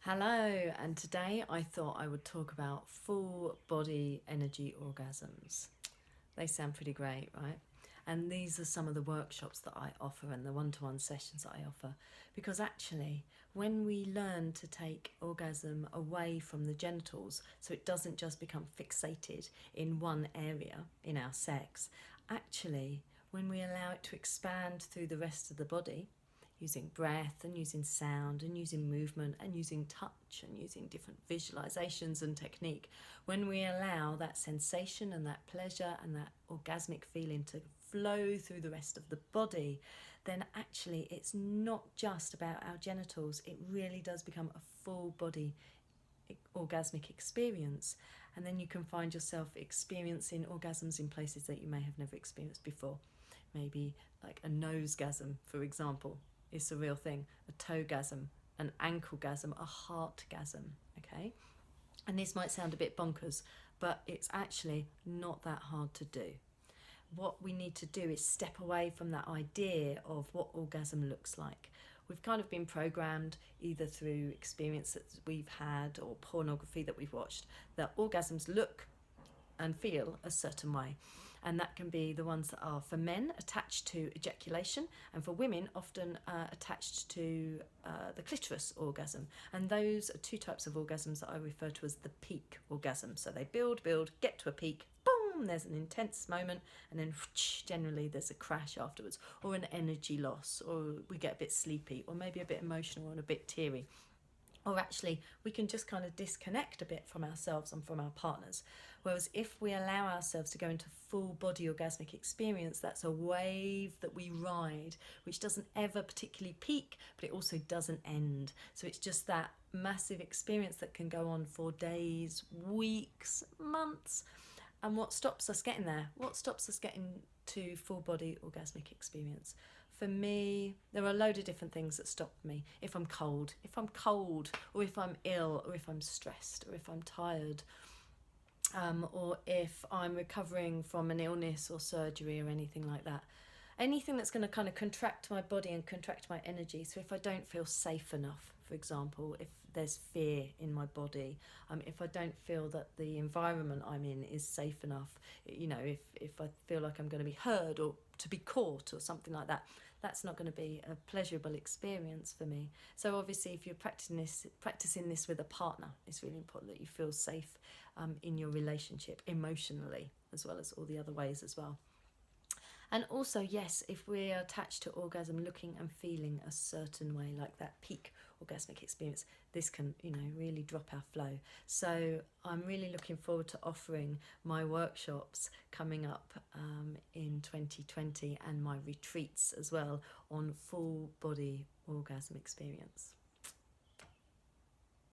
Hello, and today I thought I would talk about full body energy orgasms. They sound pretty great, right? And these are some of the workshops that I offer and the one-to-one sessions that I offer. Because actually, when we learn to take orgasm away from the genitals, so it doesn't just become fixated in one area in our sex, actually, when we allow it to expand through the rest of the body, using breath and using sound and using movement and using touch and using different visualizations and technique, when we allow that sensation and that pleasure and that orgasmic feeling to flow through the rest of the body, then actually it's not just about our genitals. It really does become a full body orgasmic experience, and then you can find yourself experiencing orgasms in places that you may have never experienced before. Maybe like a nosegasm, for example, is a real thing. A toegasm, an anklegasm, a heartgasm. Okay, and this might sound a bit bonkers, but it's actually not that hard to do. What we need to do is step away from that idea of what orgasm looks like. We've kind of been programmed, either through experience that we've had or pornography that we've watched, that orgasms look and feel a certain way. And that can be the ones that are for men attached to ejaculation, and for women often attached to the clitoris orgasm. And those are two types of orgasms that I refer to as the peak orgasm. So they build, get to a peak, boom, there's an intense moment, and then generally there's a crash afterwards, or an energy loss, or we get a bit sleepy, or maybe a bit emotional and a bit teary. Or actually, we can just kind of disconnect a bit from ourselves and from our partners. Whereas if we allow ourselves to go into full body orgasmic experience, that's a wave that we ride, which doesn't ever particularly peak, but it also doesn't end. So it's just that massive experience that can go on for days, weeks, months. And what stops us getting there? What stops us getting to full body orgasmic experience? For me, there are a load of different things that stop me. If I'm cold, or if I'm ill, or if I'm stressed, or if I'm tired, or if I'm recovering from an illness or surgery or anything like that. Anything that's going to kind of contract my body and contract my energy. So if I don't feel safe enough, for example, if there's fear in my body, if I don't feel that the environment I'm in is safe enough, if I feel like I'm going to be heard or to be caught or something like that, that's not going to be a pleasurable experience for me. So obviously, if you're practicing this with a partner, it's really important that you feel safe in your relationship emotionally, as well as all the other ways as well. And also, yes, if we're attached to orgasm looking and feeling a certain way, like that peak orgasmic experience, this can, really drop our flow. So I'm really looking forward to offering my workshops coming up in 2020, and my retreats as well on full body orgasm experience.